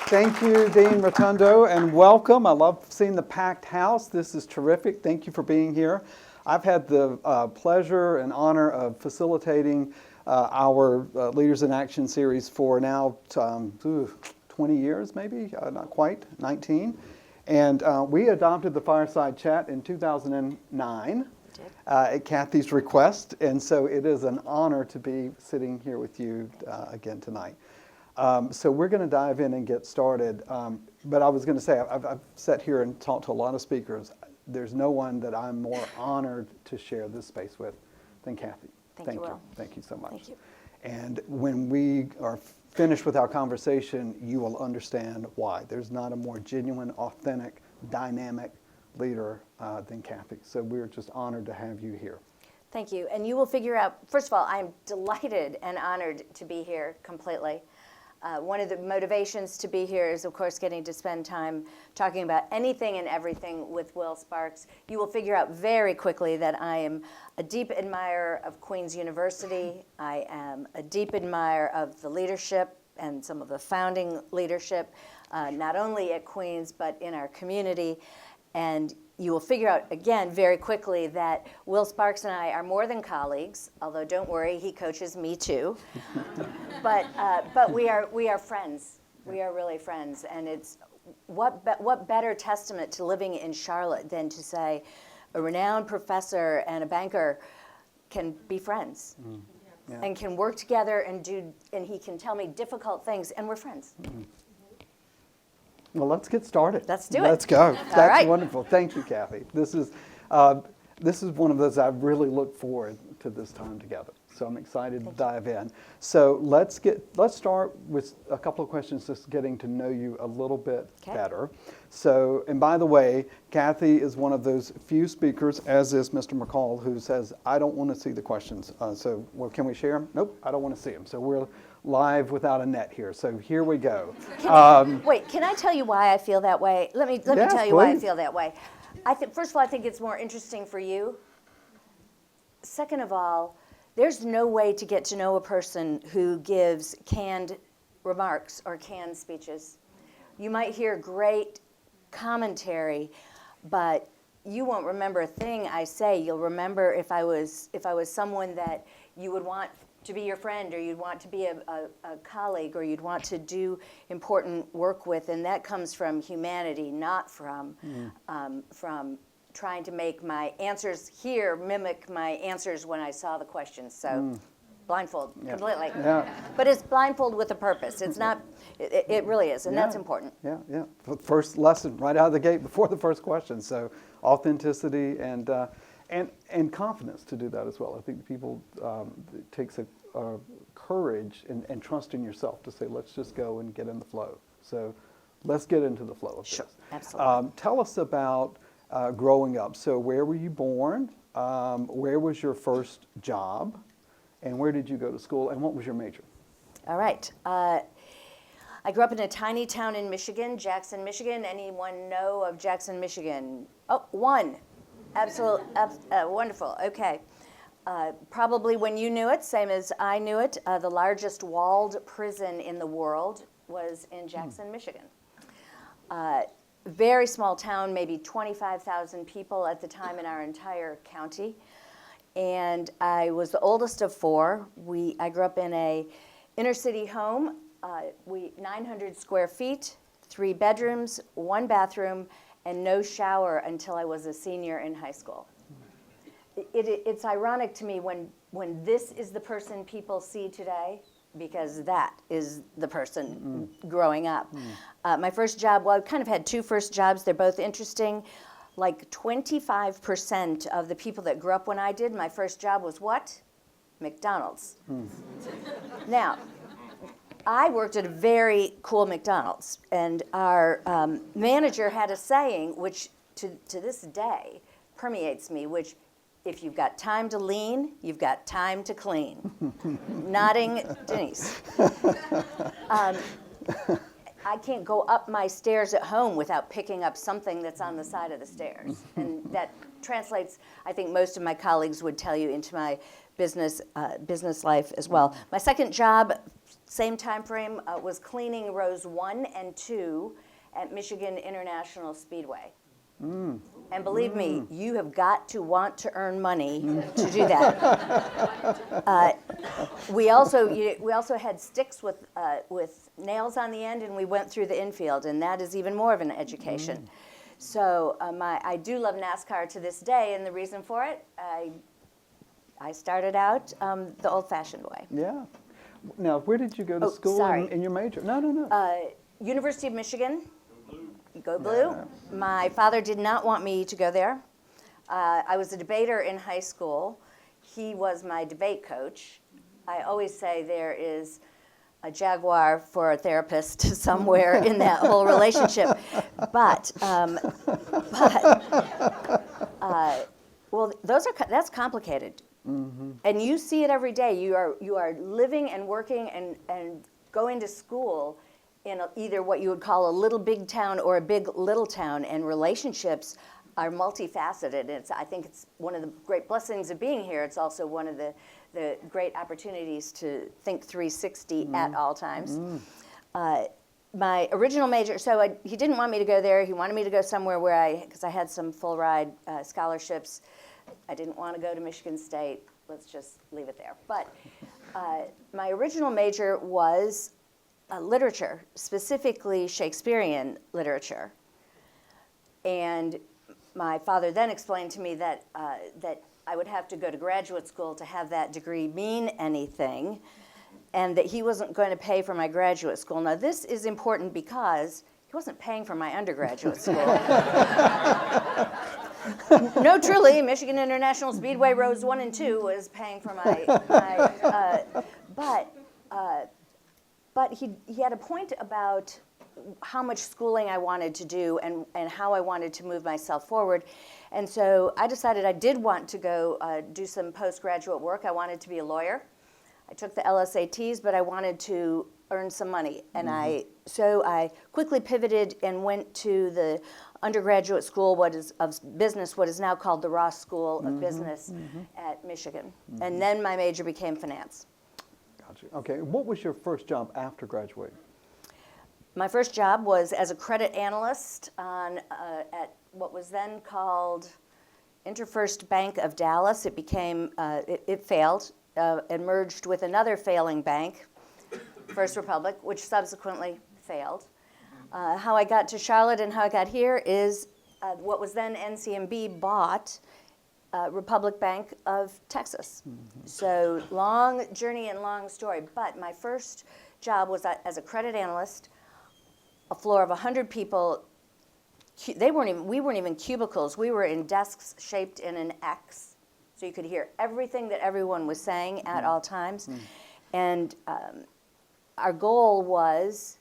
Thank you, Dean Rotundo, and welcome. I love seeing the packed house. This is terrific. Thank you for being here. I've had the pleasure and honor of facilitating our Leaders in Action series for now 20 years, maybe, not quite, 19. And we adopted the Fireside Chat in 2009 at Cathy's request, and so it is an honor to be sitting here with you again tonight. So we're going to dive in and get started. But I was going to say, I've sat here and talked to a lot of speakers. There's no one that I'm more honored to share this space with than Cathy. Thank you, Will. Thank you so much. Thank you. And when we are finished with our conversation, you will understand why. There's not a more genuine, authentic, dynamic leader than Cathy. So we're just honored to have you here. Thank you. And you will figure out, first of all, I'm delighted and honored to be here completely. One of the motivations to be here is, of course, getting to spend time talking about anything and everything with Will Sparks. You will figure out very quickly that I am a deep admirer of Queen's University. I am a deep admirer of the leadership and some of the founding leadership, not only at Queen's, but in our community. And you will figure out, again, very quickly that Will Sparks and I are more than colleagues, although don't worry, he coaches me too. But we are friends. We are really friends. And it's what better testament to living in Charlotte than to say a renowned professor and a banker can be friends and can work together and he can tell me difficult things, and we're friends. Well, let's get started. Let's do it. Let's go. That's right. Wonderful. Thank you, Cathy. This is one of those I've really looked forward to this time together. So I'm excited to dive in. So let's start with a couple of questions, just getting to know you a little bit better. So, and by the way, Cathy is one of those few speakers, as is Mr. McCall, who says, I don't want to see the questions. Well, can we share them? Nope, I don't want to see them. So we're live without a net here. So here we go. Wait, can I tell you why I feel that way? Let me tell you why I feel that way. First of all, I think it's more interesting for you. Second of all, there's no way to get to know a person who gives canned remarks or canned speeches. You might hear great commentary, but you won't remember a thing I say. You'll remember if I was someone that you would want to be your friend, or you'd want to be a colleague, or you'd want to do important work with, and that comes from humanity, not from trying to make my answers here mimic my answers when I saw the questions. So blindfold completely. Yeah. But it's blindfold with a purpose. It's not, it really is, and that's important. Yeah. First lesson right out of the gate before the first question. So authenticity and confidence to do that as well. I think people, it takes a courage and trust in yourself to say, let's just go and get in the flow. So let's get into the flow of this. Sure, absolutely. Tell us about growing up. So where were you born? Where was your first job? And where did you go to school? And what was your major? All right. I grew up in a tiny town in Michigan, Jackson, Michigan. Anyone know of Jackson, Michigan? Oh, one. Absolutely. Wonderful. Okay. Probably when you knew it, same as I knew it, the largest walled prison in the world was in Jackson, Michigan. Very small town, maybe 25,000 people at the time in our entire county. And I was the oldest of four. I grew up in a inner city home, 900 square feet, 3 bedrooms, 1 bathroom, and no shower until I was a senior in high school. It's ironic to me when this is the person people see today, because that is the person growing up. My first job, well, I kind of had 2 first jobs. They're both interesting. Like 25% of the people that grew up when I did, my first job was what? McDonald's. Now, I worked at a very cool McDonald's, and our manager had a saying, which to this day permeates me, which, if you've got time to lean, you've got time to clean. Nodding, Denise. I can't go up my stairs at home without picking up something that's on the side of the stairs. And that translates, I think most of my colleagues would tell you, into my business life as well. My second job, same time frame, was cleaning rows 1 and 2 at Michigan International Speedway. And believe me, you have got to want to earn money to do that. We also had sticks with nails on the end, and we went through the infield, and that is even more of an education. So I do love NASCAR to this day, and the reason for it, I started out the old-fashioned way. Yeah. Now, where did you go to school in your major? No. University of Michigan. Go Blue. Yeah. My father did not want me to go there. I was a debater in high school. He was my debate coach. I always say there is a jaguar for a therapist somewhere in that whole relationship. But well, that's complicated. Mm-hmm. And you see it every day. You are living and working and going to school in either what you would call a little big town or a big little town, and relationships are multifaceted. I think it's one of the great blessings of being here. It's also one of the great opportunities to think 360 at all times. My original major, he didn't want me to go there. He wanted me to go somewhere because I had some full ride scholarships. I didn't want to go to Michigan State. Let's just leave it there. But my original major was literature, specifically Shakespearean literature. And my father then explained to me that I would have to go to graduate school to have that degree mean anything, and that he wasn't going to pay for my graduate school. Now, this is important because he wasn't paying for my undergraduate school. No, truly, Michigan International Speedway rows 1 and 2 was paying for but he had a point about how much schooling I wanted to do and how I wanted to move myself forward. And so I decided I did want to go do some postgraduate work. I wanted to be a lawyer. I took the LSATs, but I wanted to earn some money. And so I quickly pivoted and went to the undergraduate school of business, what is now called the Ross School of Business at Michigan. And then my major became finance. Gotcha. Okay, what was your first job after graduating? My first job was as a credit analyst at what was then called InterFirst Bank of Dallas. It became, it failed and merged with another failing bank, First Republic, which subsequently failed. How I got to Charlotte and how I got here is what was then NCMB bought Republic Bank of Texas. So long journey and long story. But my first job was as a credit analyst, a floor of 100 people. We weren't even cubicles. We were in desks shaped in an X, so you could hear everything that everyone was saying at all times. And our goal was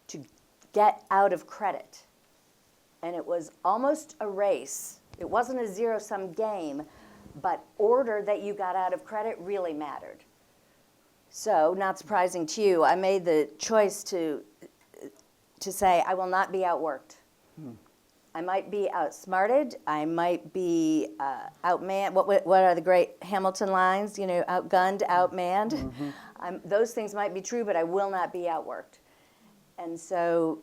to get out of credit. And it was almost a race. It wasn't a zero-sum game, but order that you got out of credit really mattered. So, not surprising to you, I made the choice to say I will not be outworked. I might be outsmarted. I might be outmanned. What are the great Hamilton lines? You know, outgunned, outmanned. Those things might be true, but I will not be outworked. And so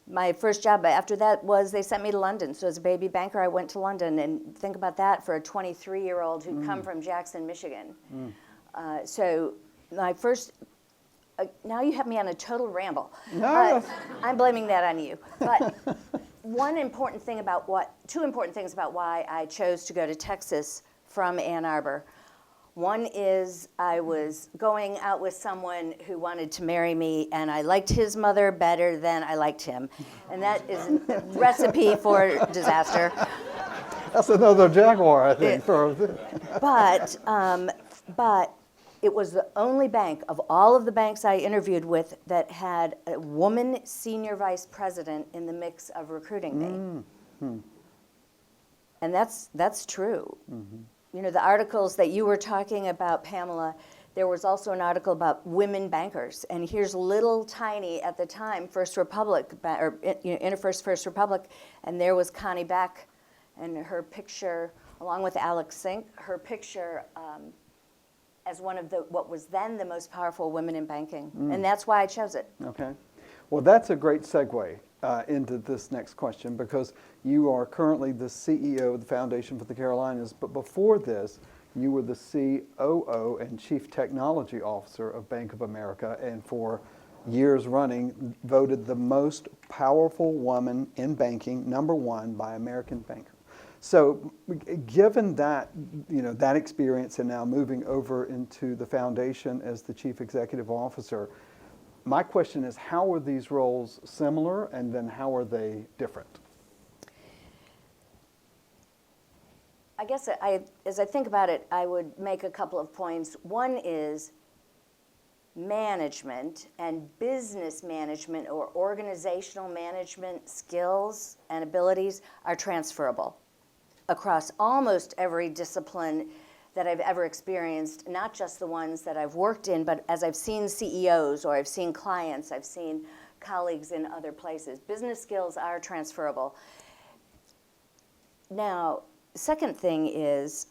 my first job after that was they sent me to London. So as a baby banker, I went to London. And think about that for a 23-year-old who'd come from Jackson, Michigan. So my first, now you have me on a total ramble. No. I'm blaming that on you. But two important things about why I chose to go to Texas from Ann Arbor. One is I was going out with someone who wanted to marry me, and I liked his mother better than I liked him. And that is a recipe for disaster. That's another Jaguar, I think. But it was the only bank of all of the banks I interviewed with that had a woman senior vice president in the mix of recruiting me. And that's true. You know, the articles that you were talking about, Pamela, there was also an article about women bankers. And here's little tiny, at the time, First Republic, or First Republic, and there was Connie Beck, and her picture, along with Alex Sink, her picture as one of what was then the most powerful women in banking. And that's why I chose it. Okay. Well, that's a great segue into this next question, because you are currently the CEO of the Foundation for the Carolinas, but before this, you were the COO and Chief Technology Officer of Bank of America, and for years running, voted the most powerful woman in banking, #1 by American Banker. So given that, that experience and now moving over into the foundation as the Chief Executive Officer, my question is, how are these roles similar, and then how are they different? I guess as I think about it, I would make a couple of points. One is management and business management or organizational management skills and abilities are transferable across almost every discipline that I've ever experienced, not just the ones that I've worked in, but as I've seen CEOs or I've seen clients, I've seen colleagues in other places. Business skills are transferable. Now, second thing is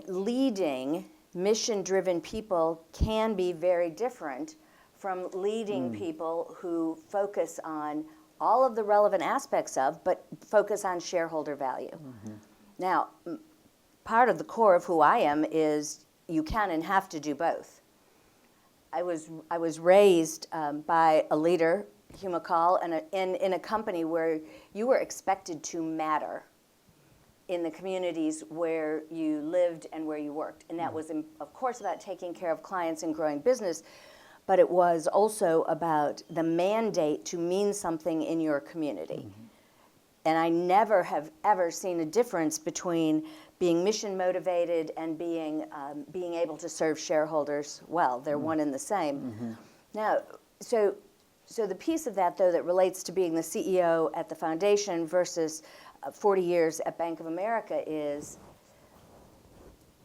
leading mission-driven people can be very different from leading people who focus on all of the relevant aspects of, but focus on shareholder value. Now, part of the core of who I am is you can and have to do both. I was raised by a leader, Hugh McCall, in a company where you were expected to matter in the communities where you lived and where you worked. And that was, of course, about taking care of clients and growing business, but it was also about the mandate to mean something in your community. And I never have ever seen a difference between being mission motivated and being able to serve shareholders well. They're one and the same. Now, so the piece of that, though, that relates to being the CEO at the foundation versus 40 years at Bank of America is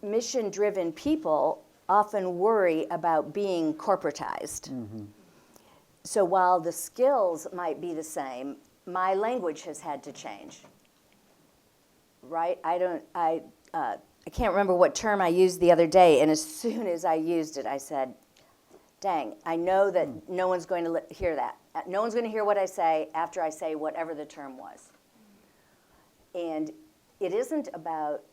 mission-driven people often worry about being corporatized. So while the skills might be the same, my language has had to change. Right? I can't remember what term I used the other day, and as soon as I used it, I said, dang, I know that no one's going to hear that. No one's going to hear what I say after I say whatever the term was. And it isn't about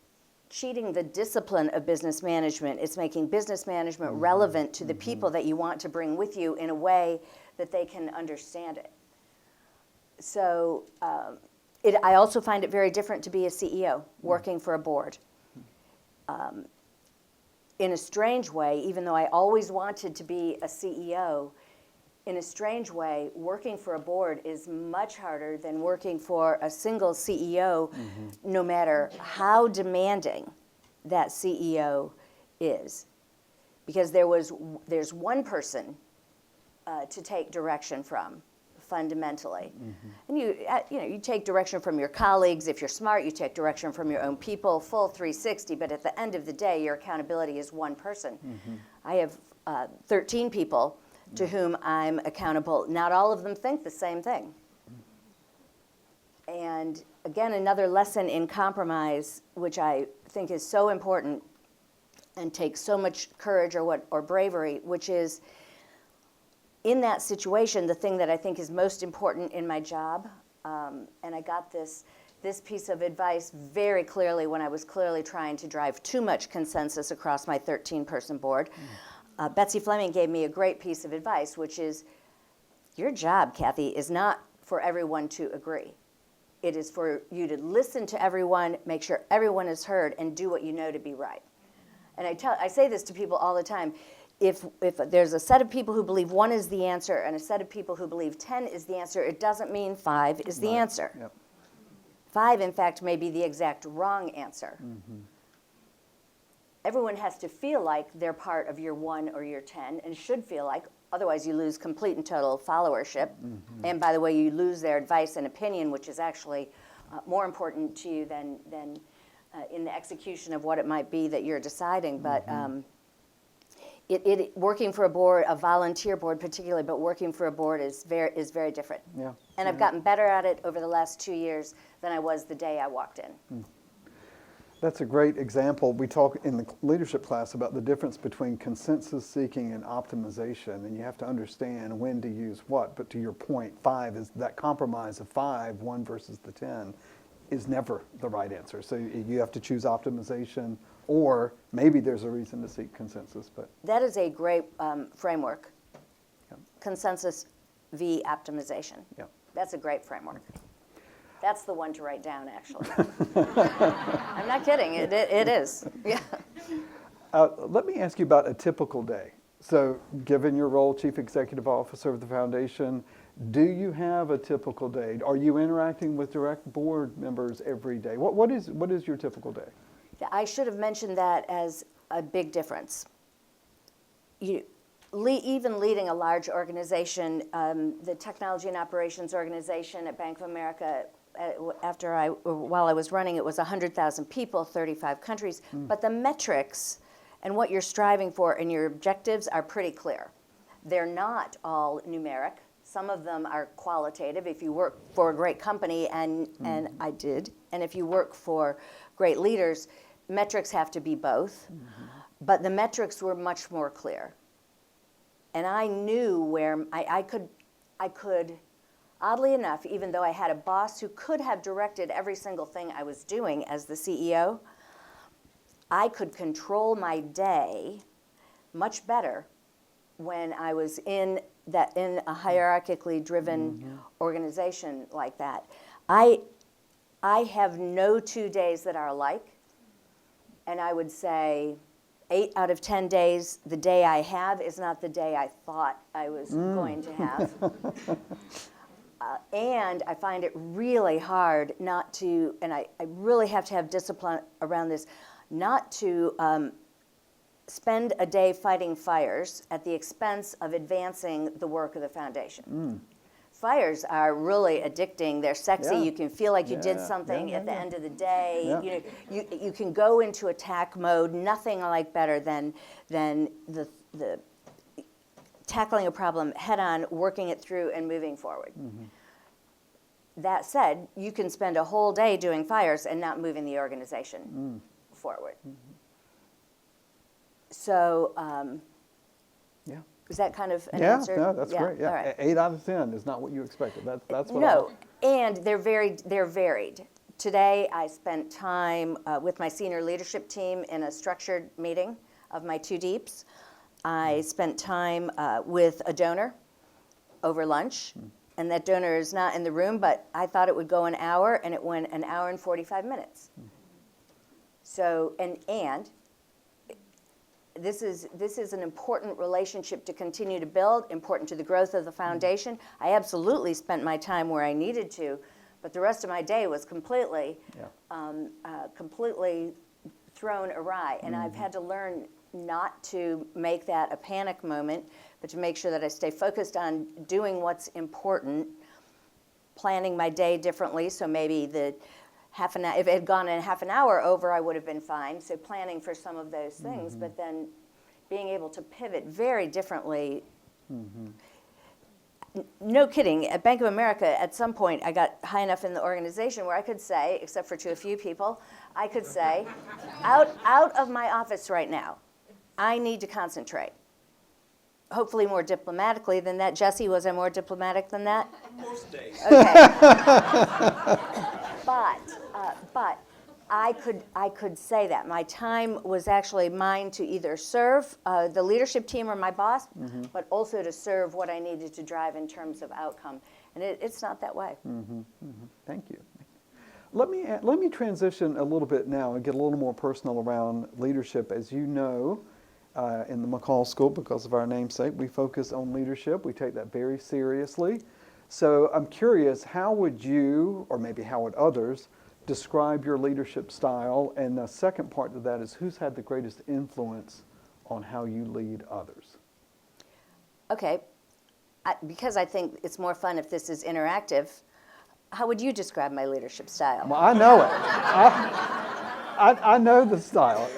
cheating the discipline of business management. It's making business management relevant to the people that you want to bring with you in a way that they can understand it. So I also find it very different to be a CEO working for a board. In a strange way, even though I always wanted to be a CEO, in a strange way, working for a board is much harder than working for a single CEO, no matter how demanding that CEO is. Because there's one person to take direction from, fundamentally. And you take direction from your colleagues. If you're smart, you take direction from your own people, full 360, but at the end of the day, your accountability is one person. I have 13 people to whom I'm accountable. Not all of them think the same thing. And again, another lesson in compromise, which I think is so important and takes so much courage or bravery, which is in that situation, the thing that I think is most important in my job, and I got this piece of advice very clearly when I was clearly trying to drive too much consensus across my 13-person board. Betsy Fleming gave me a great piece of advice, which is, your job, Cathy, is not for everyone to agree. It is for you to listen to everyone, make sure everyone is heard, and do what you know to be right. And I say this to people all the time. If there's a set of people who believe 1 is the answer and a set of people who believe 10 is the answer, it doesn't mean 5 is the answer. Yep. 5, in fact, may be the exact wrong answer. Everyone has to feel like they're part of your 1 or your 10, and should feel like, otherwise you lose complete and total followership. And by the way, you lose their advice and opinion, which is actually more important to you than in the execution of what it might be that you're deciding. But working for a board, a volunteer board particularly, but working for a board is very different. Yeah. And I've gotten better at it over the last 2 years than I was the day I walked in. That's a great example. We talk in the leadership class about the difference between consensus seeking and optimization, and you have to understand when to use what. But to your point, 5 is that compromise of 5, 1 versus the 10, is never the right answer. So you have to choose optimization, or maybe there's a reason to seek consensus. But that is a great framework. Yeah. Consensus v. optimization. Yeah. That's a great framework. That's the one to write down, actually. I'm not kidding. It is. Yeah. Let me ask you about a typical day. So, given your role, Chief Executive Officer of the Foundation, do you have a typical day? Are you interacting with direct board members every day? What is your typical day? I should have mentioned that as a big difference. Even leading a large organization, the Technology and Operations Organization at Bank of America, while I was running, it was 100,000 people, 35 countries, but the metrics and what you're striving for and your objectives are pretty clear. They're not all numeric. Some of them are qualitative. If you work for a great company, and I did, and if you work for great leaders, metrics have to be both, but the metrics were much more clear. And I knew where I could, oddly enough, even though I had a boss who could have directed every single thing I was doing as the CEO, I could control my day much better when I was in a hierarchically driven organization like that. I have no 2 days that are alike, and I would say 8 out of 10 days, the day I have is not the day I thought I was going to have. And I find it really hard not to, and I really have to have discipline around this, not to spend a day fighting fires at the expense of advancing the work of the foundation. Fires are really addicting. They're sexy. Yeah. You can feel like you did something at the end of the day. You can go into attack mode. Nothing I like better than the tackling a problem head on, working it through, and moving forward. That said, you can spend a whole day doing fires and not moving the organization forward. So, Yeah. is that kind of an answer? Yeah, no, that's great. Yeah, All right. 8 out of 10 is not what you expected. That's what. No, and they're varied. Today, I spent time with my senior leadership team in a structured meeting of my 2 deeps. I spent time with a donor over lunch, and that donor is not in the room, but I thought it would go an hour, and it went an hour and 45 minutes. So, and this is an important relationship to continue to build, important to the growth of the foundation. I absolutely spent my time where I needed to, but the rest of my day was completely thrown awry. And I've had to learn not to make that a panic moment, but to make sure that I stay focused on doing what's important, planning my day differently. So maybe if it had gone in half an hour over, I would have been fine. So planning for some of those things, but then being able to pivot very differently. No kidding. At Bank of America, at some point, I got high enough in the organization where I could say, except for to a few people, I could say, out of my office right now, I need to concentrate. Hopefully more diplomatically than that. Jesse, was I more diplomatic than that? Most days. Okay. But I could say that. My time was actually mine to either serve the leadership team or my boss, but also to serve what I needed to drive in terms of outcome. And it's not that way. Thank you. Let me transition a little bit now and get a little more personal around leadership. As you know, in the McCall School, because of our namesake, we focus on leadership. We take that very seriously. So I'm curious, how would you, or maybe how would others, describe your leadership style? And the second part to that is, who's had the greatest influence on how you lead others? Okay. Because I think it's more fun if this is interactive, how would you describe my leadership style? Well, I know it. I know the style.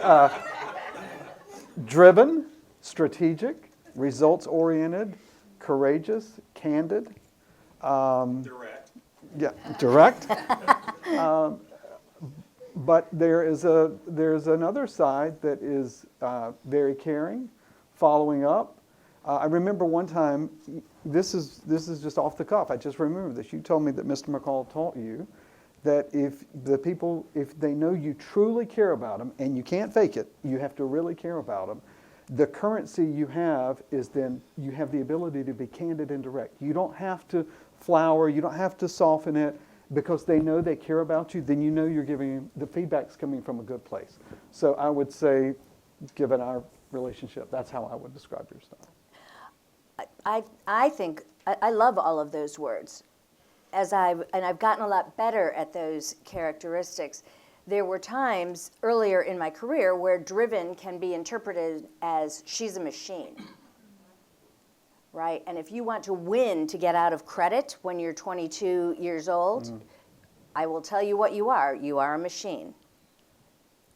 Driven, strategic, results-oriented, courageous, candid. Direct. Yeah, direct. But there's another side that is very caring, following up. I remember one time, this is just off the cuff, I just remember this. You told me that Mr. McCall taught you that if they know you truly care about them, and you can't fake it, you have to really care about them, the currency you have is then you have the ability to be candid and direct. You don't have to flower, you don't have to soften it, because they know they care about you, then you know you're giving, the feedback's coming from a good place. So I would say, given our relationship, that's how I would describe your style. I think, I love all of those words. I've gotten a lot better at those characteristics. There were times earlier in my career where driven can be interpreted as she's a machine, right? And if you want to win to get out of credit when you're 22 years old, I will tell you what you are. You are a machine.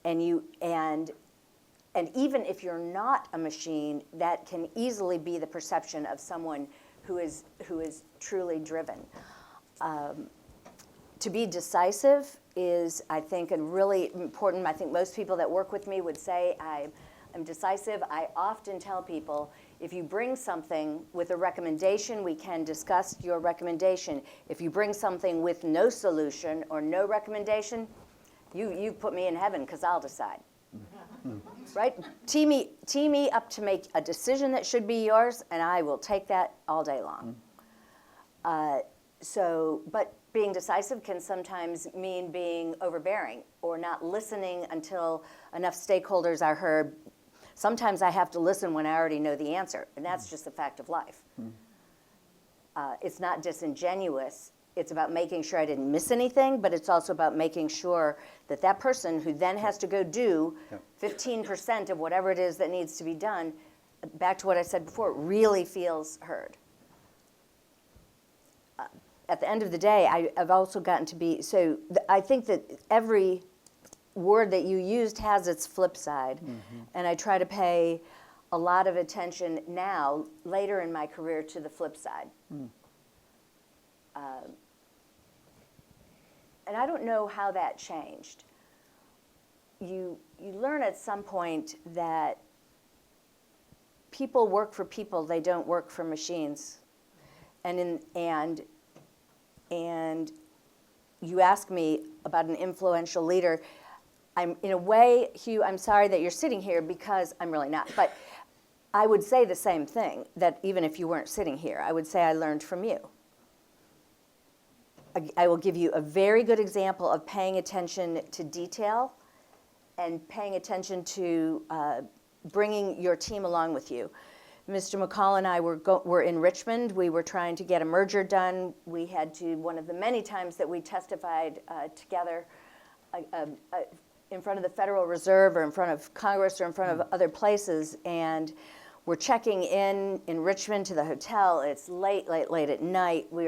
And even if you're not a machine, that can easily be the perception of someone who is truly driven. To be decisive is, I think, a really important. I think most people that work with me would say I'm decisive. I often tell people, if you bring something with a recommendation, we can discuss your recommendation. If you bring something with no solution or no recommendation, you put me in heaven because I'll decide. Right? Tee me up to make a decision that should be yours, and I will take that all day long. But being decisive can sometimes mean being overbearing or not listening until enough stakeholders are heard. Sometimes I have to listen when I already know the answer, and that's just a fact of life. It's not disingenuous. It's about making sure I didn't miss anything, but it's also about making sure that that person who then has to go do 15% of whatever it is that needs to be done, back to what I said before, really feels heard. At the end of the day, I've also gotten to be, I think that every word that you used has its flip side, and I try to pay a lot of attention now, later in my career, to the flip side. And I don't know how that changed. You learn at some point that people work for people, they don't work for machines. And you ask me about an influential leader. In a way, Hugh, I'm sorry that you're sitting here because I'm really not. But I would say the same thing, that even if you weren't sitting here, I would say I learned from you. I will give you a very good example of paying attention to detail and paying attention to bringing your team along with you. Mr. McCall and I were in Richmond. We were trying to get a merger done. We had to, one of the many times that we testified together in front of the Federal Reserve or in front of Congress or in front of other places, and we're checking in Richmond to the hotel. It's late at night. We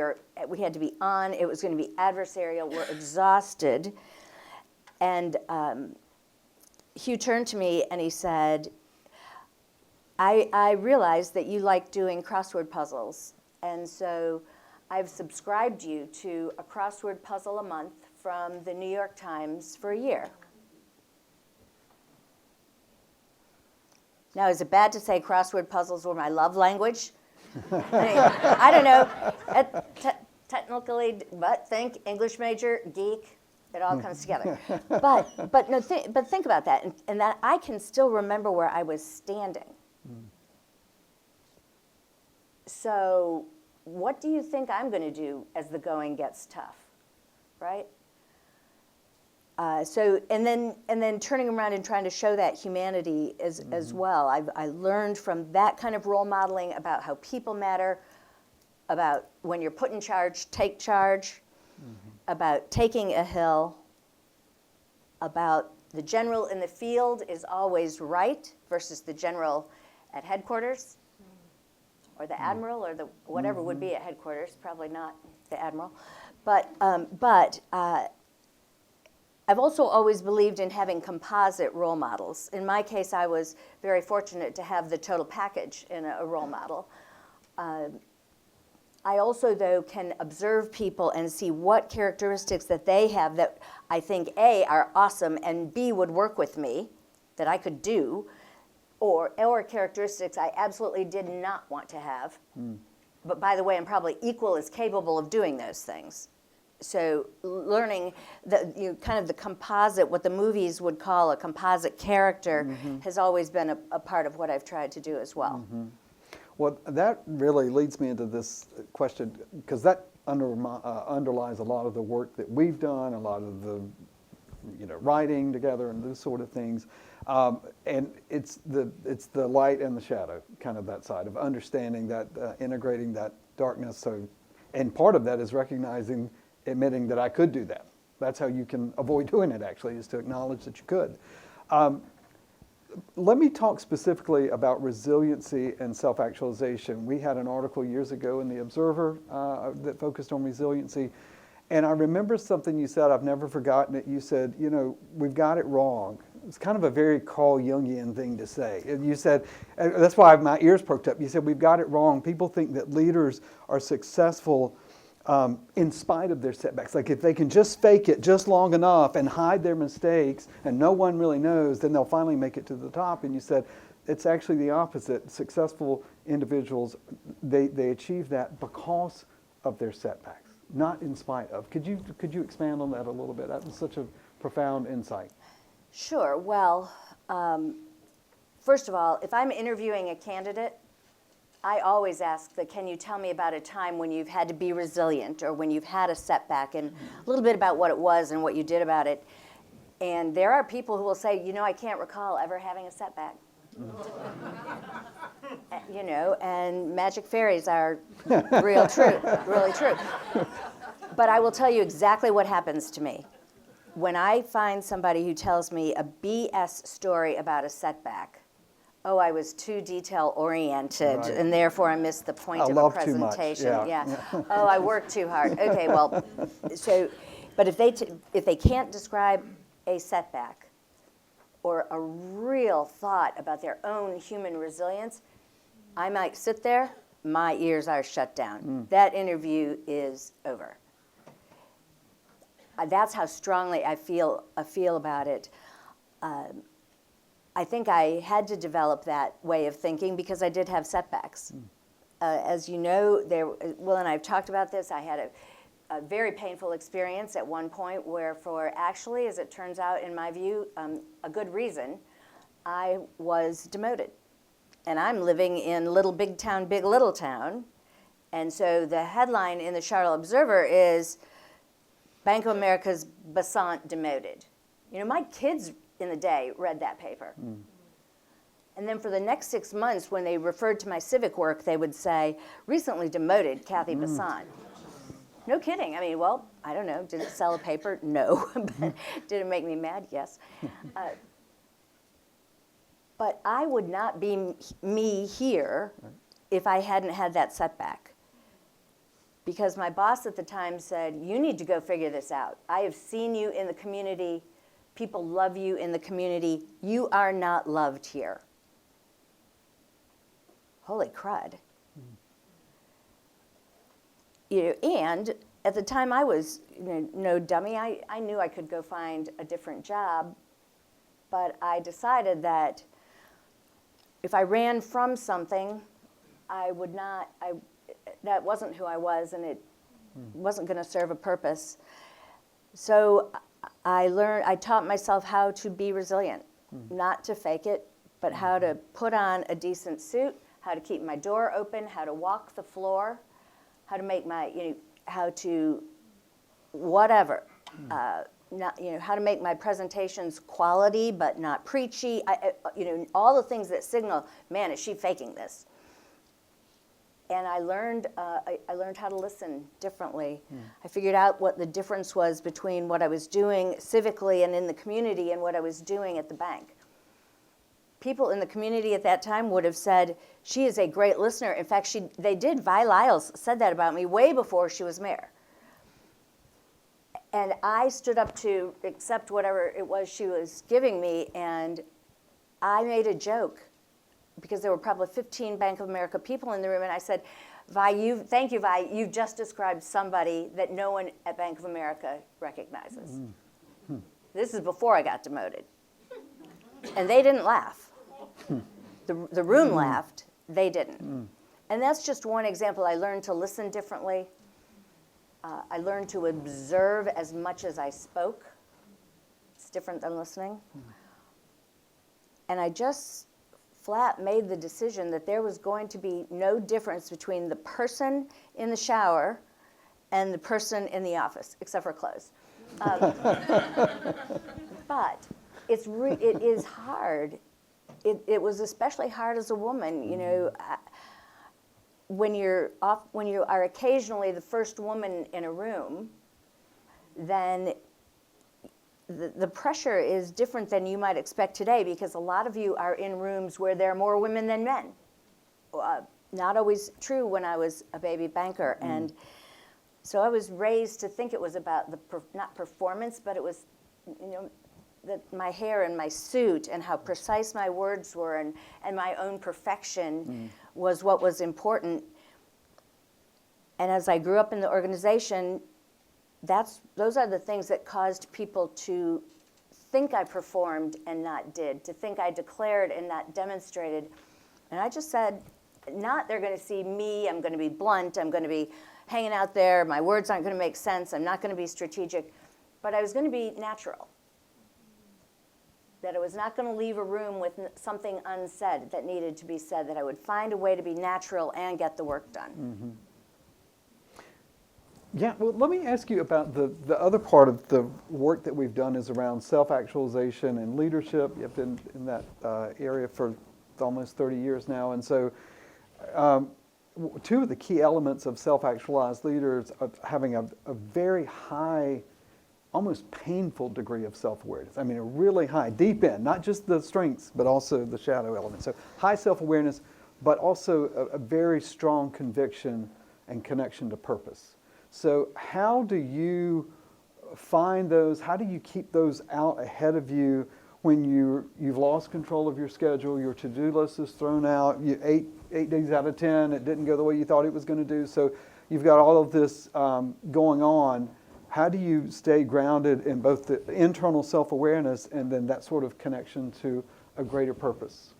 had to be on. It was going to be adversarial. We're exhausted. And Hugh turned to me and he said, I realized that you like doing crossword puzzles, and so I've subscribed you to a crossword puzzle a month from the New York Times for a year. Now, is it bad to say crossword puzzles were my love language? I don't know. Technically, but think English major, geek, it all comes together. But think about that, and that I can still remember where I was standing. So what do you think I'm going to do as the going gets tough, right? And then turning around and trying to show that humanity as well. I learned from that kind of role modeling about how people matter, about when you're put in charge, take charge, about taking a hill, about the general in the field is always right versus the general at headquarters, or the admiral, or the whatever would be at headquarters, probably not the admiral. But I've also always believed in having composite role models. In my case, I was very fortunate to have the total package in a role model. I also, though, can observe people and see what characteristics that they have that I think, A, are awesome, and B, would work with me, that I could do, or characteristics I absolutely did not want to have. But by the way, I'm probably equal as capable of doing those things. So learning kind of the composite, what the movies would call a composite character, has always been a part of what I've tried to do as well. Well, that really leads me into this question, because that underlies a lot of the work that we've done, a lot of the writing together and those sort of things. And it's the light and the shadow, kind of that side of understanding that, integrating that darkness. So, and part of that is recognizing, admitting that I could do that. That's how you can avoid doing it, actually, is to acknowledge that you could. Let me talk specifically about resiliency and self-actualization. We had an article years ago in the Observer that focused on resiliency. And I remember something you said, I've never forgotten it. You said, we've got it wrong. It's kind of a very Carl Jungian thing to say. You said, that's why my ears perked up. You said, we've got it wrong. People think that leaders are successful in spite of their setbacks. Like if they can just fake it just long enough and hide their mistakes and no one really knows, then they'll finally make it to the top. And you said, it's actually the opposite. Successful individuals, they achieve that because of their setbacks, not in spite of. Could you expand on that a little bit? That was such a profound insight. Sure. Well, first of all, if I'm interviewing a candidate, I always ask can you tell me about a time when you've had to be resilient or when you've had a setback, and a little bit about what it was and what you did about it. And there are people who will say, I can't recall ever having a setback. And magic fairies are really true. But I will tell you exactly what happens to me. When I find somebody who tells me a BS story about a setback, I was too detail-oriented, right, and therefore I missed the point of a presentation. Too much. Yeah. Oh, I worked too hard. Okay, well, but if they can't describe a setback or a real thought about their own human resilience, I might sit there, my ears are shut down. That interview is over. That's how strongly I feel about it. I think I had to develop that way of thinking because I did have setbacks. As you know, Will and I have talked about this. I had a very painful experience at one point where, for actually, as it turns out, in my view, a good reason, I was demoted. And I'm living in little big town, big little town. And so the headline in the Charlotte Observer is Bank of America's Bessant demoted. My kids in the day read that paper. And then for the next 6 months, when they referred to my civic work, they would say, recently demoted Cathy Bessant. No kidding. I don't know. Did it sell a paper? No. But did it make me mad? Yes. But I would not be me here if I hadn't had that setback. Because my boss at the time said, you need to go figure this out. I have seen you in the community. People love you in the community. You are not loved here. Holy crud. And at the time I was no dummy. I knew I could go find a different job. But I decided that if I ran from something, I would not, that wasn't who I was, and it wasn't going to serve a purpose. So I taught myself how to be resilient, not to fake it, but how to put on a decent suit, how to keep my door open, how to walk the floor, how to make how to whatever, how to make my presentations quality but not preachy. All the things that signal, man, is she faking this? And I learned how to listen differently. I figured out what the difference was between what I was doing civically and in the community and what I was doing at the bank. People in the community at that time would have said, she is a great listener. In fact, they did. Vi Lyles said that about me way before she was mayor. And I stood up to accept whatever it was she was giving me, and I made a joke because there were probably 15 Bank of America people in the room, and I said, thank you, Vi, you've just described somebody that no one at Bank of America recognizes. This is before I got demoted. And they didn't laugh. The room laughed, they didn't. And that's just one example. I learned to listen differently. I learned to observe as much as I spoke. It's different than listening. And I just flat made the decision that there was going to be no difference between the person in the shower and the person in the office, except for clothes. But it is hard. It was especially hard as a woman, you know. When you are occasionally the first woman in a room, then the pressure is different than you might expect today, because a lot of you are in rooms where there are more women than men. Not always true when I was a baby banker. And so I was raised to think it was about not performance, but it was, you know, my hair and my suit and how precise my words were, and my own perfection was what was important. And as I grew up in the organization, those are the things that caused people to think I performed and not did, to think I declared and not demonstrated. And I just said, not they're going to see me, I'm going to be blunt, I'm going to be hanging out there, my words aren't going to make sense, I'm not going to be strategic, but I was going to be natural. That I was not going to leave a room with something unsaid that needed to be said, that I would find a way to be natural and get the work done. Yeah, well, let me ask you about the other part of the work that we've done is around self-actualization and leadership. You've been in that area for almost 30 years now. And so two of the key elements of self-actualized leaders are having a very high, almost painful degree of self-awareness. I mean, a really high, deep in, not just the strengths, but also the shadow element. So high self-awareness, but also a very strong conviction and connection to purpose. So how do you find those? How do you keep those out ahead of you when you've lost control of your schedule, your to-do list is thrown out, eight days out of 10, it didn't go the way you thought it was going to do, so you've got all of this going on. How do you stay grounded in both the internal self-awareness and then that sort of connection to a greater purpose?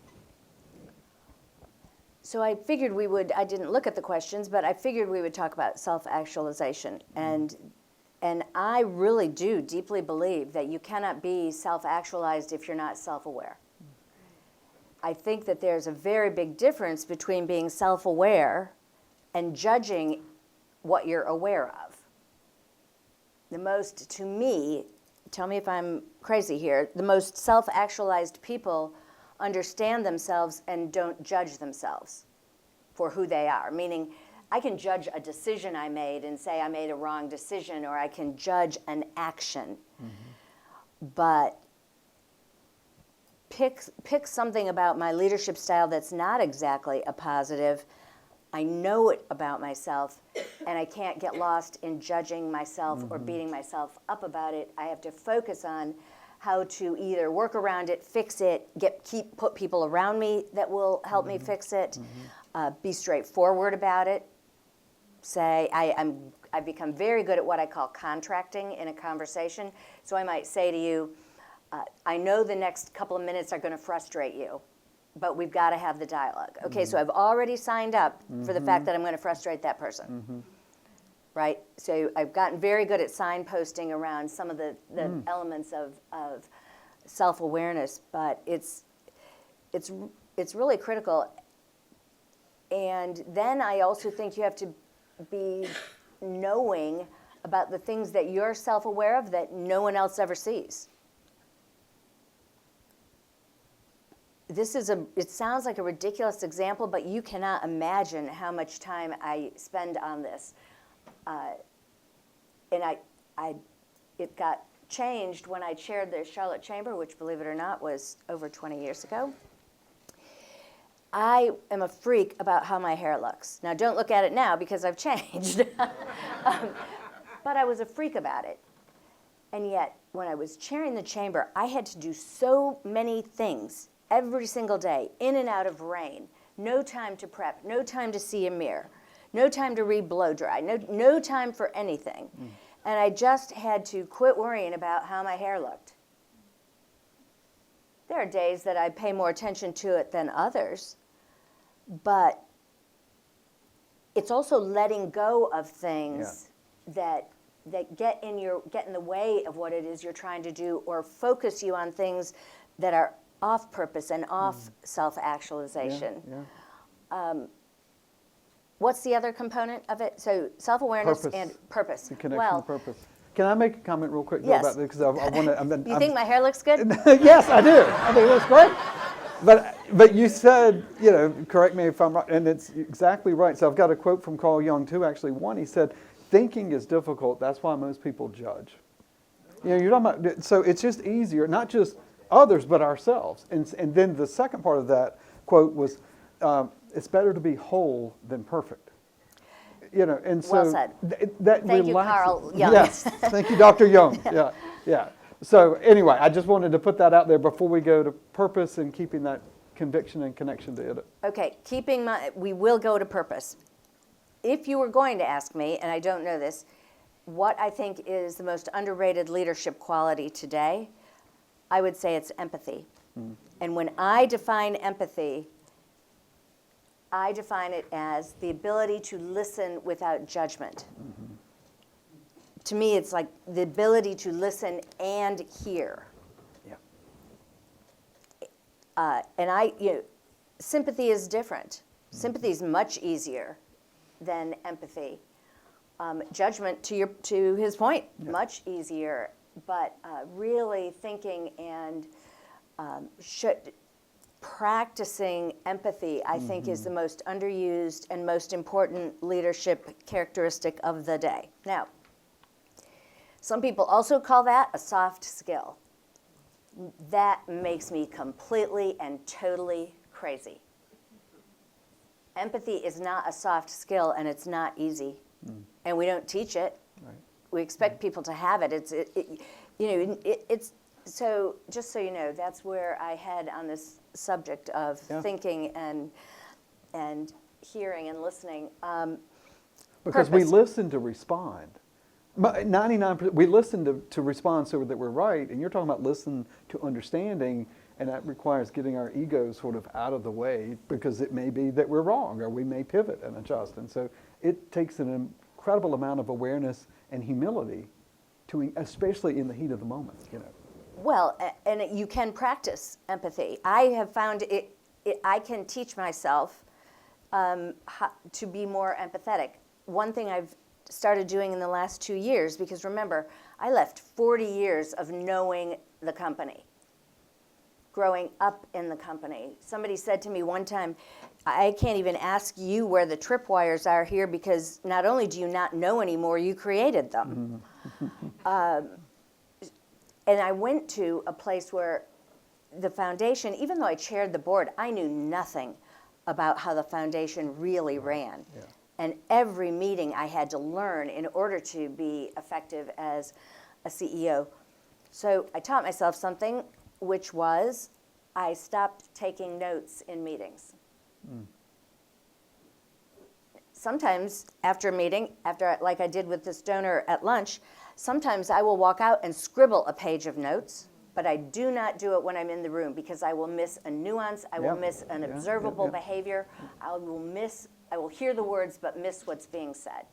So I figured I didn't look at the questions, but I figured we would talk about self-actualization. And I really do deeply believe that you cannot be self-actualized if you're not self-aware. I think that there's a very big difference between being self-aware and judging what you're aware of. The most, to me, tell me if I'm crazy here, the most self-actualized people understand themselves and don't judge themselves for who they are. Meaning, I can judge a decision I made and say I made a wrong decision, or I can judge an action. But pick something about my leadership style that's not exactly a positive. I know it about myself, and I can't get lost in judging myself or beating myself up about it. I have to focus on how to either work around it, fix it, put people around me that will help me fix it, be straightforward about it. Say, I've become very good at what I call contracting in a conversation. So I might say to you, I know the next couple of minutes are going to frustrate you, but we've got to have the dialogue. Okay, so I've already signed up for the fact that I'm going to frustrate that person. Right? So I've gotten very good at signposting around some of the elements of self-awareness, but it's really critical. And then I also think you have to be knowing about the things that you're self-aware of that no one else ever sees. It sounds like a ridiculous example, but you cannot imagine how much time I spend on this. And it got changed when I chaired the Charlotte Chamber, which, believe it or not, was over 20 years ago. I am a freak about how my hair looks. Now, don't look at it now because I've changed. But I was a freak about it. And yet, when I was chairing the chamber, I had to do so many things every single day, in and out of rain, no time to prep, no time to see a mirror, no time to read blow dry, no time for anything. And I just had to quit worrying about how my hair looked. There are days that I pay more attention to it than others, but it's also letting go of things that get in the way of what it is you're trying to do, or focus you on things that are off purpose and off self-actualization. What's the other component of it? So self-awareness and purpose. The connection to purpose. Can I make a comment real quick Yes. about this? Because I want to. You think my hair looks good? Yes, I do. I think it looks great. But you said, correct me if I'm right, and it's exactly right. So I've got a quote from Carl Jung too. Actually, one, he said, "Thinking is difficult. That's why most people judge." You're talking about. So it's just easier, not just others, but ourselves. And then the second part of that quote was, "It's better to be whole than perfect." And so Well said. That Thank you, relaxes. Carl Jung. Yes, thank you, Dr. Young. Yeah. So anyway, I just wanted to put that out there before we go to purpose and keeping that conviction and connection to it. Okay, we will go to purpose. If you were going to ask me, and I don't know this, what I think is the most underrated leadership quality today, I would say it's empathy. And when I define empathy, I define it as the ability to listen without judgment. To me, it's like the ability to listen and hear. And sympathy is different. Sympathy is much easier than empathy. Judgment, to his point, much easier. But really thinking and practicing empathy, I think, is the most underused and most important leadership characteristic of the day. Now, some people also call that a soft skill. That makes me completely and totally crazy. Empathy is not a soft skill, and it's not easy. And we don't teach it. Right. We expect people to have it. It's so just so you know, that's where I head on this subject of thinking and hearing and listening. Because we listen to respond. 99%, we listen to respond so that we're right, and you're talking about listen to understanding, and that requires getting our egos sort of out of the way, because it may be that we're wrong, or we may pivot and adjust. And so it takes an incredible amount of awareness and humility, especially in the heat of the moment. Well, and you can practice empathy. I have found I can teach myself to be more empathetic. One thing I've started doing in the last 2 years, because remember, I left 40 years of knowing the company, growing up in the company. Somebody said to me one time, I can't even ask you where the tripwires are here, because not only do you not know anymore, you created them. And I went to a place where the foundation, even though I chaired the board, I knew nothing about how the foundation really ran. Yeah. And every meeting I had to learn in order to be effective as a CEO. So I taught myself something, which was I stopped taking notes in meetings. Sometimes after a meeting, like I did with this donor at lunch, sometimes I will walk out and scribble a page of notes, but I do not do it when I'm in the room, because I will miss a nuance, I will miss an observable behavior, I will hear the words but miss what's being said.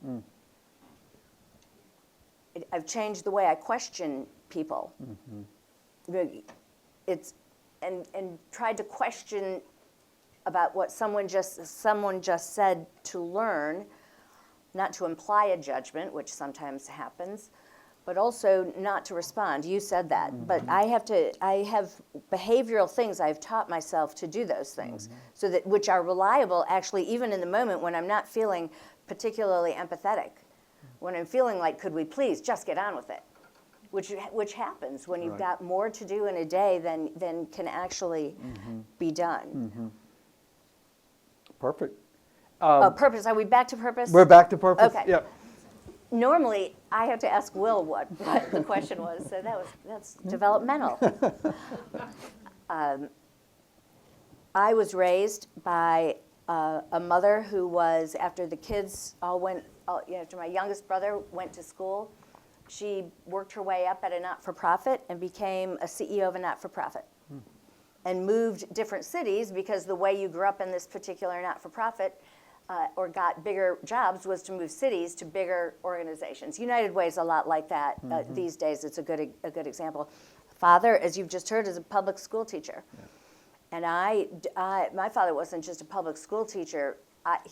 I've changed the way I question people. And tried to question about what someone just said, to learn, not to imply a judgment, which sometimes happens, but also not to respond. You said that, but I have behavioral things I've taught myself to do those things, so that which are reliable actually even in the moment when I'm not feeling particularly empathetic, when I'm feeling like, could we please just get on with it, which happens when you've got more to do in a day than can actually be done. Perfect. Purpose, are we back to purpose? We're back to purpose. Okay. Yep. Normally, I have to ask Will what the question was, so that's developmental. I was raised by a mother who was, after the kids all went, after my youngest brother went to school, she worked her way up at a not-for-profit and became a CEO of a not-for-profit. And moved different cities because the way you grew up in this particular not-for-profit or got bigger jobs was to move cities to bigger organizations. United Way is a lot like that these days. It's a good example. Father, as you've just heard, is a public school teacher. Yeah. And my father wasn't just a public school teacher.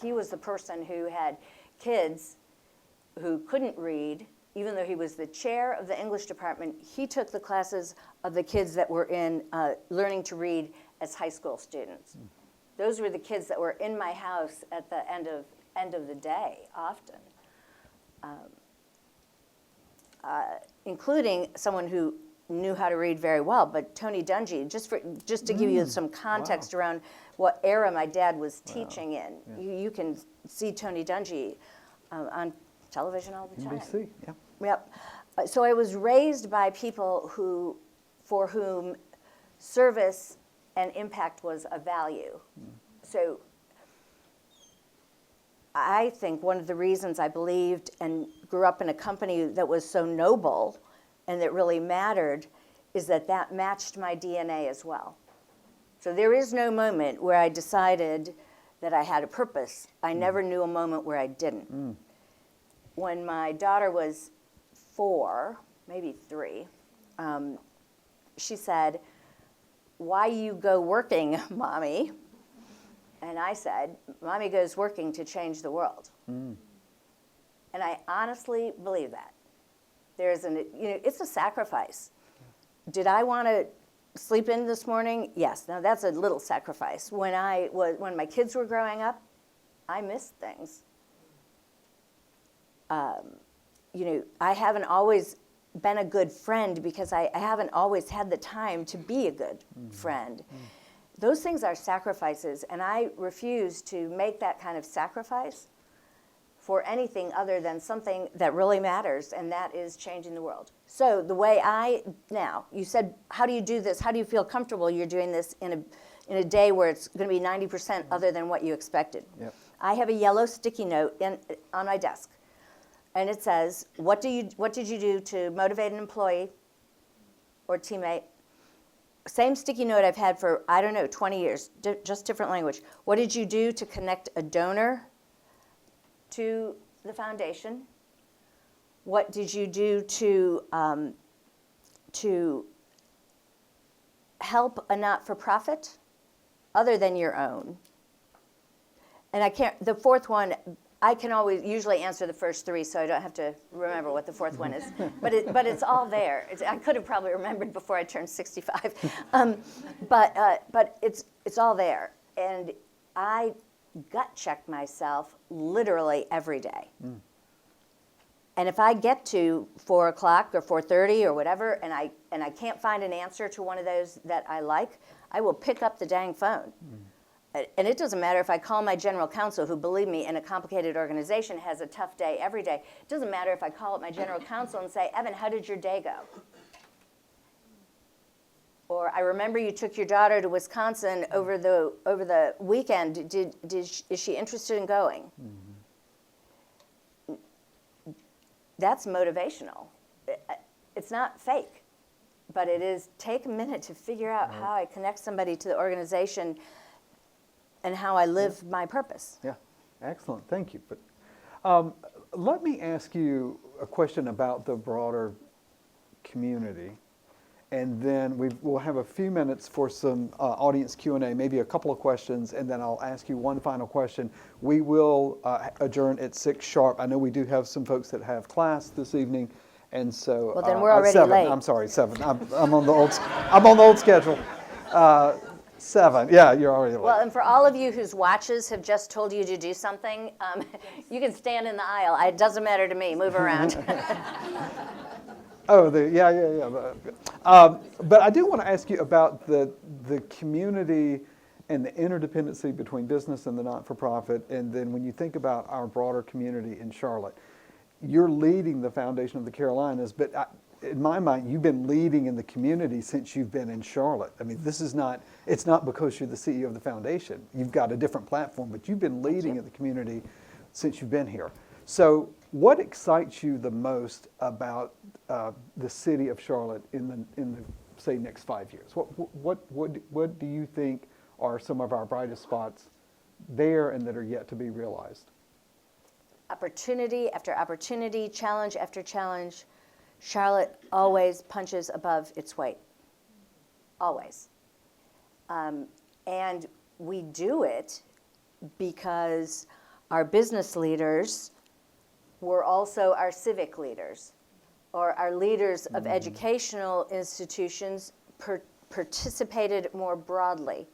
He was the person who had kids who couldn't read. Even though he was the chair of the English department, he took the classes of the kids that were in learning to read as high school students. Those were the kids that were in my house at the end of the day, often, including someone who knew how to read very well. But Tony Dungy, just to give you some context around what era my dad was teaching in, you can see Tony Dungy on television all the time. NBC, yeah. Yep. So I was raised by people for whom service and impact was a value. So I think one of the reasons I believed and grew up in a company that was so noble and that really mattered is that matched my DNA as well. So there is no moment where I decided that I had a purpose. I never knew a moment where I didn't. When my daughter was 4, maybe 3, she said, "Why you go working, Mommy?" And I said, "Mommy goes working to change the world." And I honestly believe that. It's a sacrifice. Did I want to sleep in this morning? Yes. Now that's a little sacrifice. When my kids were growing up, I missed things. I haven't always been a good friend because I haven't always had the time to be a good friend. Those things are sacrifices, and I refuse to make that kind of sacrifice for anything other than something that really matters, and that is changing the world. So the way you said, how do you do this? How do you feel comfortable you're doing this in a day where it's going to be 90% other than what you expected? Yep. I have a yellow sticky note on my desk. And it says, what did you do to motivate an employee or teammate? Same sticky note I've had for, 20 years, just different language. What did you do to connect a donor to the foundation? What did you do to help a not-for-profit other than your own? And the fourth one, I can usually answer the first 3, so I don't have to remember what the fourth one is. But it's all there. I could have probably remembered before I turned 65. But it's all there. And I gut check myself literally every day. And if I get to 4 o'clock or 4:30 or whatever, and I can't find an answer to one of those that I like, I will pick up the dang phone. And it doesn't matter if I call my general counsel, who, believe me, in a complicated organization has a tough day every day. It doesn't matter if I call up my general counsel and say, "Evan, how did your day go?" Or, "I remember you took your daughter to Wisconsin over the weekend. Is she interested in going?" That's motivational. It's not fake, but it is take a minute to figure out how I connect somebody to the organization and how I live my purpose. Yeah, excellent. Thank you. But let me ask you a question about the broader community, and then we'll have a few minutes for some audience Q&A, maybe a couple of questions, and then I'll ask you one final question. We will adjourn at 6 sharp. I know we do have some folks that have class this evening, and so well, then we're already 7. late. I'm sorry, 7. I'm on the old schedule. 7. Yeah, you're already late. Well, and for all of you whose watches have just told you to do something, you can stand in the aisle. It doesn't matter to me. Move around. Oh, but I do want to ask you about the community and the interdependency between business and the not-for-profit, and then when you think about our broader community in Charlotte, you're leading the Foundation of the Carolinas, but in my mind, you've been leading in the community since you've been in Charlotte. I mean, it's not because you're the CEO of the foundation. You've got a different platform, but you've been leading in the community since you've been here. So what excites you the most about the city of Charlotte in the say next 5 years? What do you think are some of our brightest spots there and that are yet to be realized? Opportunity after opportunity, challenge after challenge. Charlotte always punches above its weight. Always. And we do it because our business leaders were also our civic leaders, or our leaders of educational institutions participated more broadly.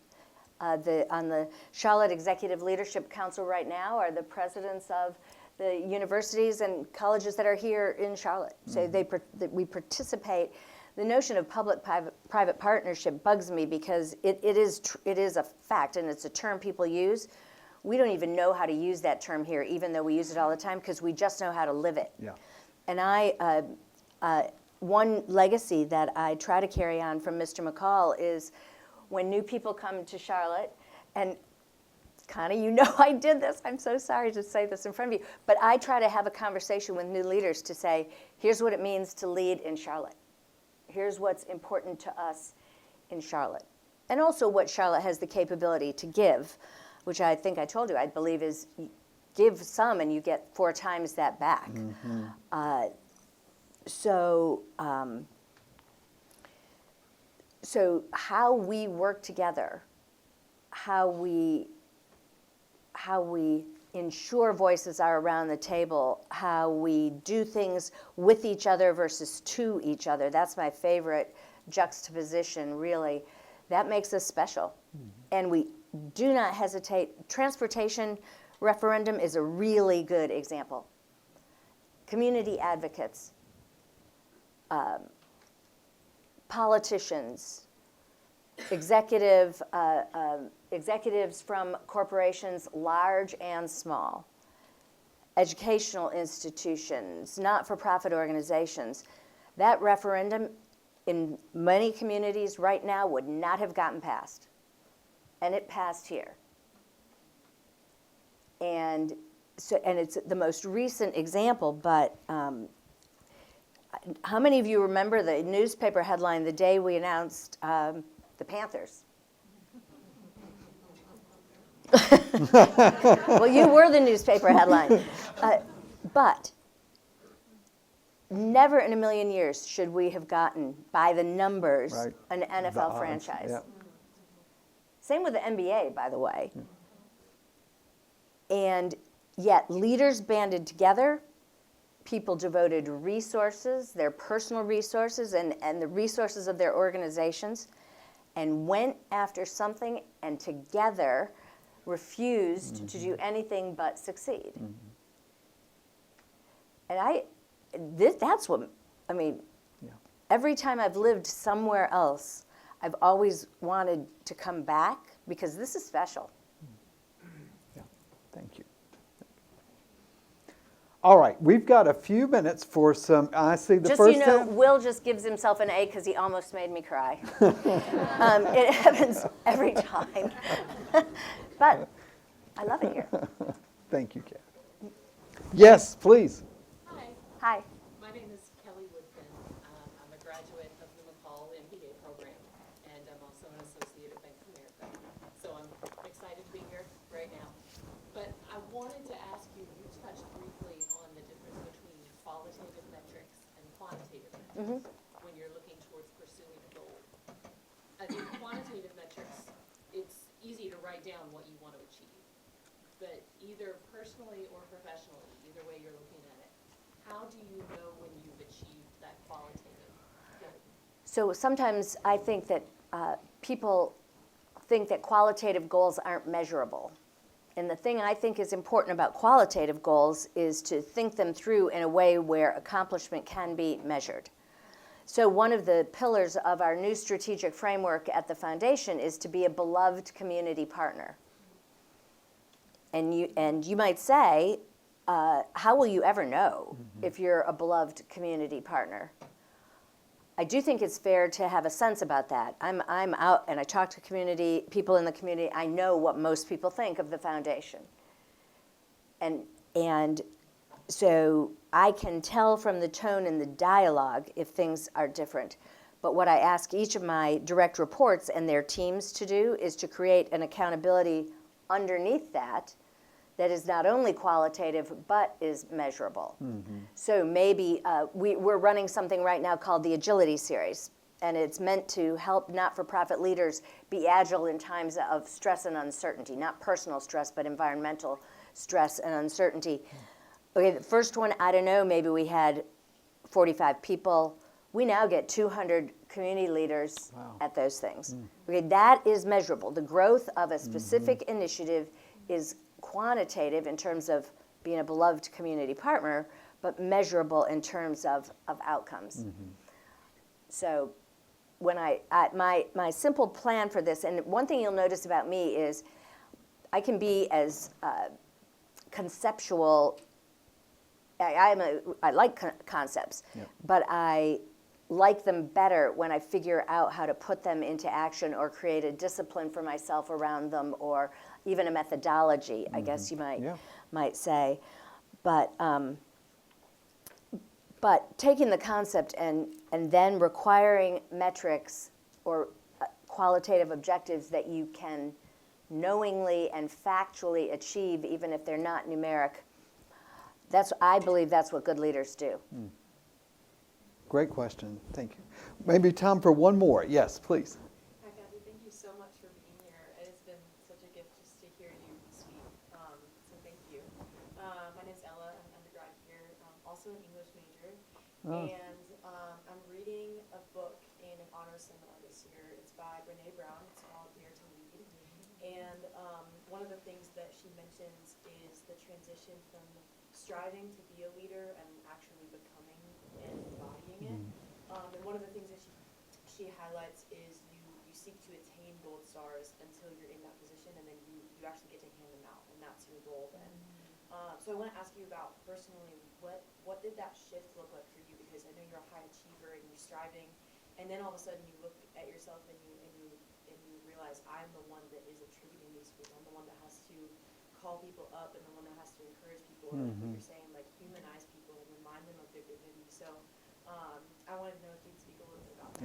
On the Charlotte Executive Leadership Council right now are the presidents of the universities and colleges that are here in Charlotte. So we participate. The notion of public-private partnership bugs me because it is a fact, and it's a term people use. We don't even know how to use that term here, even though we use it all the time, because we just know how to live it. Yeah. And one legacy that I try to carry on from Mr. McCall is when new people come to Charlotte, and Connie, you know I did this. I'm so sorry to say this in front of you. But I try to have a conversation with new leaders to say, here's what it means to lead in Charlotte. Here's what's important to us in Charlotte. And also what Charlotte has the capability to give, which I think I told you, I believe is give some and you get 4 times that back. So how we work together, how we ensure voices are around the table, how we do things with each other versus to each other. That's my favorite juxtaposition, really. That makes us special. And we do not hesitate. Transportation referendum is a really good example. Community advocates, politicians, executives from corporations large and small, educational institutions, not-for-profit organizations. That referendum in many communities right now would not have gotten passed. And it passed here. And it's the most recent example, but how many of you remember the newspaper headline the day we announced the Panthers? Well, you were the newspaper headline. But never in a million years should we have gotten, by the numbers, an NFL franchise. Yeah. Same with the NBA, by the way. And yet leaders banded together. People devoted resources, their personal resources and the resources of their organizations, and went after something and together refused to do anything but succeed. And that's what, I mean, every time I've lived somewhere else, I've always wanted to come back because this is special. Yeah, thank you. All right, we've got a few minutes for some, I see the first Just, you know, Will just gives himself an A because he almost made me cry. It happens every time. But I love it here. Thank you, Cathy. Yes, please. Hi. Hi. My name is Kelly Woodfin. I'm a graduate of the McCall MBA program, and I'm also an associate at Bank of America. So I'm excited to be here right now. But I wanted to ask you, you touched briefly on the difference between qualitative metrics and quantitative metrics when you're looking towards pursuing a goal. I think quantitative metrics, it's easy to write down what you want to achieve. But either personally or professionally, either way you're looking at it, how do you know when you've achieved that qualitative goal? So sometimes I think that people think that qualitative goals aren't measurable. And the thing I think is important about qualitative goals is to think them through in a way where accomplishment can be measured. So one of the pillars of our new strategic framework at the foundation is to be a beloved community partner. And you might say, how will you ever know if you're a beloved community partner? I do think it's fair to have a sense about that. I'm out and I talk to people in the community. I know what most people think of the foundation. And so I can tell from the tone in the dialogue if things are different. But what I ask each of my direct reports and their teams to do is to create an accountability underneath that is not only qualitative but is measurable. So maybe we're running something right now called the Agility Series, and it's meant to help not-for-profit leaders be agile in times of stress and uncertainty, not personal stress, but environmental stress and uncertainty. Okay, the first one, I don't know, maybe we had 45 people. We now get 200 community leaders at those things. Okay, that is measurable. The growth of a specific initiative is quantitative in terms of being a beloved community partner, but measurable in terms of outcomes. So when my simple plan for this, and one thing you'll notice about me is I can be as conceptual. I like concepts, but I like them better when I figure out how to put them into action or create a discipline for myself around them, or even a methodology, I guess you might say. But taking the concept and then requiring metrics or qualitative objectives that you can knowingly and factually achieve, even if they're not numeric, I believe that's what good leaders do. Great question. Thank you. Maybe time for one more. Yes, please. Hi, Cathy. Thank you so much for being here. It has been such a gift just to hear you speak. So thank you. My name is Ella. I'm an undergrad here, also an English major. And I'm reading a book in an honors seminar this year. It's by Brene Brown. It's called Dare to Lead. And one of the things that she mentions is the transition from striving to be a leader and actually becoming and embodying it. And one of the things that she highlights is you seek to attain gold stars until you're in that position, and then you actually get to hand them out, and that's your goal then. So I want to ask you about personally, what did that shift look like for you? Because I know you're a high achiever and you're striving, and then all of a sudden you look at yourself and you realize, I'm the one that is attributing these people. I'm the one that has to call people up and the one that has to encourage people, like what you're saying, like humanize people and remind them of their dignity. So I wanted to know if you'd speak a little bit about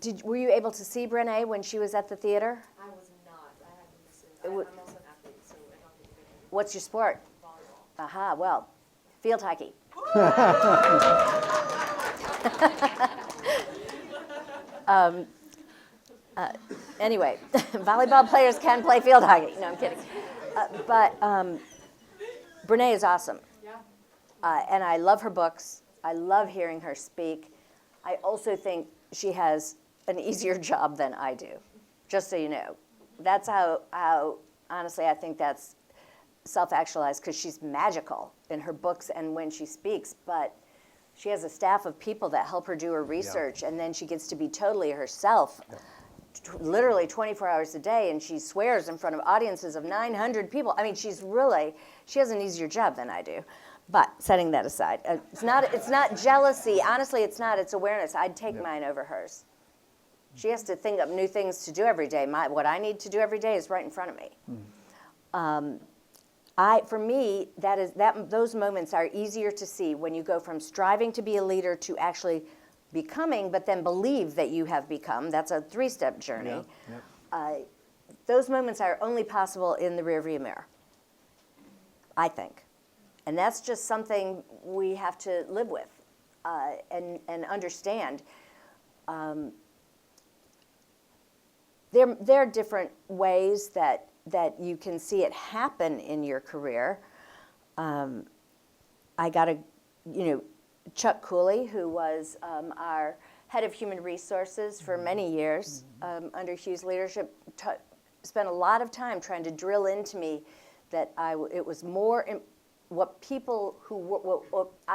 that. Were you able to see Brene when she was at the theater? I was not. I had to miss it. I'm also an athlete, so I don't get to go to What's your sport? volleyball. Aha, well, field hockey. Anyway, volleyball players can play field hockey. No, I'm kidding. But Brene is awesome. Yeah. And I love her books. I love hearing her speak. I also think she has an easier job than I do, just so you know. That's how honestly, I think that's self-actualized, because she's magical in her books and when she speaks, but she has a staff of people that help her do her research, and then she gets to be totally herself, literally 24 hours a day, and she swears in front of audiences of 900 people. I mean, she has an easier job than I do. But setting that aside, it's not jealousy. Honestly, it's not. It's awareness. I'd take mine over hers. She has to think up new things to do every day. What I need to do every day is right in front of me. For me, those moments are easier to see when you go from striving to be a leader to actually becoming, but then believe that you have become. That's a 3-step journey. Those moments are only possible in the rearview mirror, I think. And that's just something we have to live with and understand. There are different ways that you can see it happen in your career. I got Chuck Cooley, who was our head of human resources for many years under Hugh's leadership, spent a lot of time trying to drill into me that it was more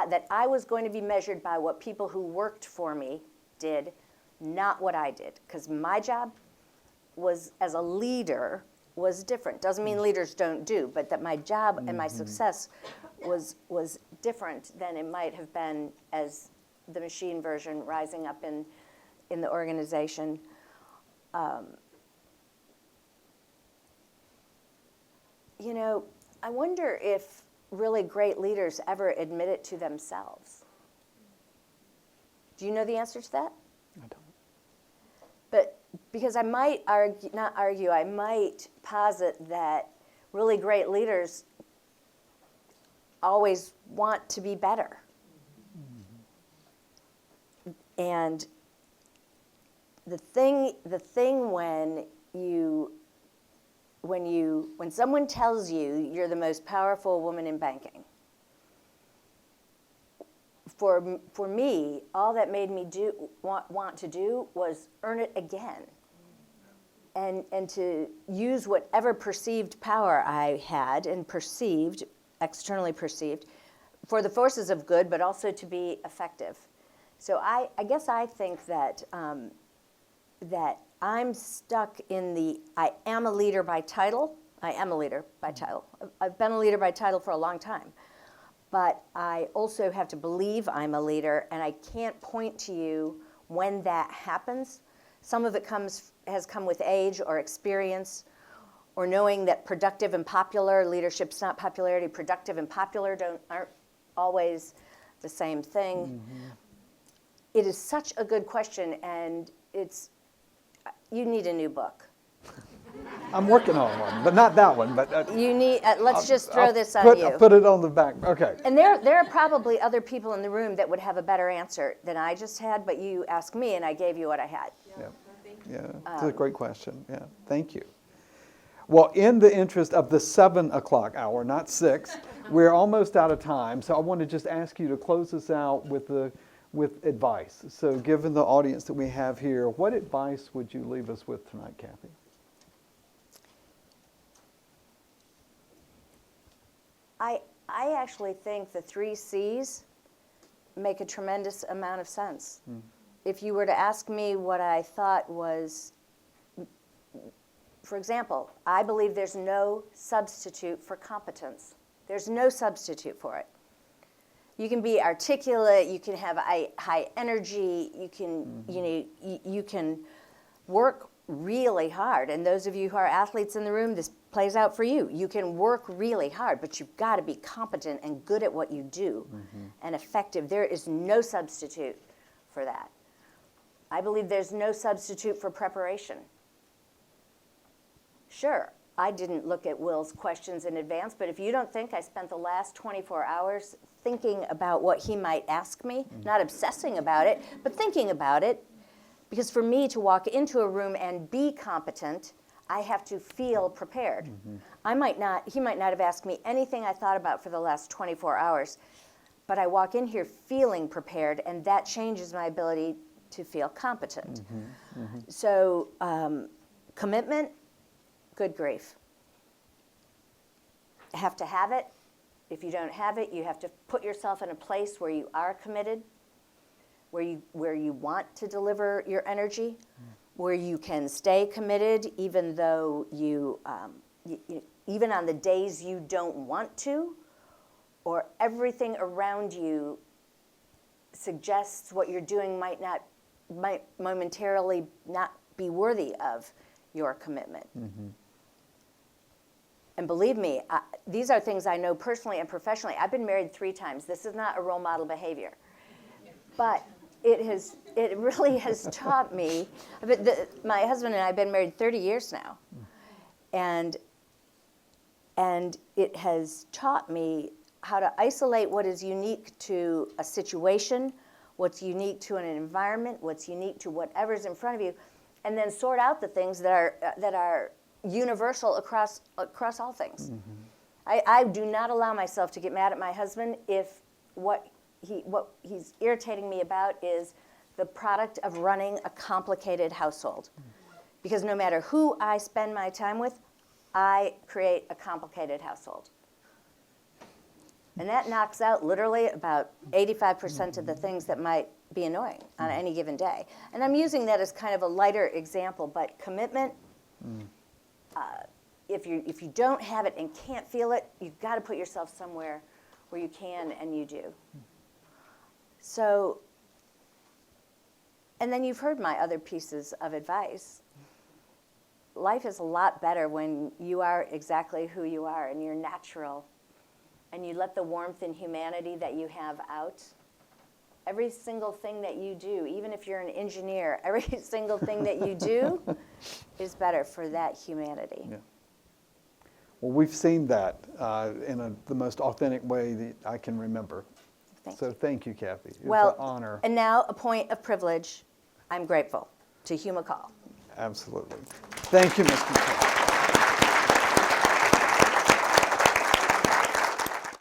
that I was going to be measured by what people who worked for me did, not what I did, because my job was as a leader was different. Doesn't mean leaders don't do, but that my job and my success was different than it might have been as the machine version rising up in the organization. You know, I wonder if really great leaders ever admit it to themselves. Do you know the answer to that? I don't. But because I might argue, not argue, I might posit that really great leaders always want to be better. And the thing when someone tells you you're the most powerful woman in banking, for me, all that made me want to do was earn it again, and to use whatever perceived power I had and externally perceived, for the forces of good, but also to be effective. So I guess I think that that I'm stuck in I am a leader by title. I am a leader by title. I've been a leader by title for a long time. But I also have to believe I'm a leader, and I can't point to you when that happens. Some of it has come with age or experience, or knowing that productive and popular, leadership's not popularity, productive and popular aren't always the same thing. Mm-hmm. It is such a good question, and you need a new book. I'm working on one, but not that one. But you need. Let's just throw this on you. I'll put it on the back. Okay. And there are probably other people in the room that would have a better answer than I just had, but you asked me, and I gave you what I had. Yeah, it's a great question. Yeah, thank you. Well, in the interest of the 7 o'clock hour, not 6, we're almost out of time. So I want to just ask you to close us out with advice. So given the audience that we have here, what advice would you leave us with tonight, Cathy? I actually think the 3 C's make a tremendous amount of sense. Mm. If you were to ask me what I thought was, for example, I believe there's no substitute for competence. There's no substitute for it. You can be articulate, you can have high energy, you can, you can work really hard. And those of you who are athletes in the room, this plays out for you. You can work really hard, but you've got to be competent and good at what you do, and effective. There is no substitute for that. I believe there's no substitute for preparation. Sure, I didn't look at Will's questions in advance, but if you don't think I spent the last 24 hours thinking about what he might ask me, not obsessing about it, but thinking about it, because for me to walk into a room and be competent, I have to feel prepared. He might not have asked me anything I thought about for the last 24 hours, but I walk in here feeling prepared, and that changes my ability to feel competent. So commitment, good grief. Have to have it. If you don't have it, you have to put yourself in a place where you are committed, where you want to deliver your energy, where you can stay committed even though even on the days you don't want to, or everything around you suggests what you're doing might momentarily not be worthy of your commitment. And believe me, these are things I know personally and professionally. I've been married 3 times. This is not a role model behavior. But it really has taught me. My husband and I have been married 30 years now. And it has taught me how to isolate what is unique to a situation, what's unique to an environment, what's unique to whatever's in front of you, and then sort out the things that are universal across all things. I do not allow myself to get mad at my husband if what he's irritating me about is the product of running a complicated household. Because no matter who I spend my time with, I create a complicated household. And that knocks out literally about 85% of the things that might be annoying on any given day. And I'm using that as kind of a lighter example, but commitment, if you don't have it and can't feel it, you've got to put yourself somewhere where you can and you do. So And then you've heard my other pieces of advice. Life is a lot better when you are exactly who you are and you're natural and you let the warmth and humanity that you have out. Every single thing that you do, even if you're an engineer, every single thing that you do is better for that humanity. Yeah. Well, we've seen that in the most authentic way that I can remember. Thank you, Cathy. It's Well, an honor. and now a point of privilege. I'm grateful to Hugh McCall. Absolutely. Thank you, Mr. McCall.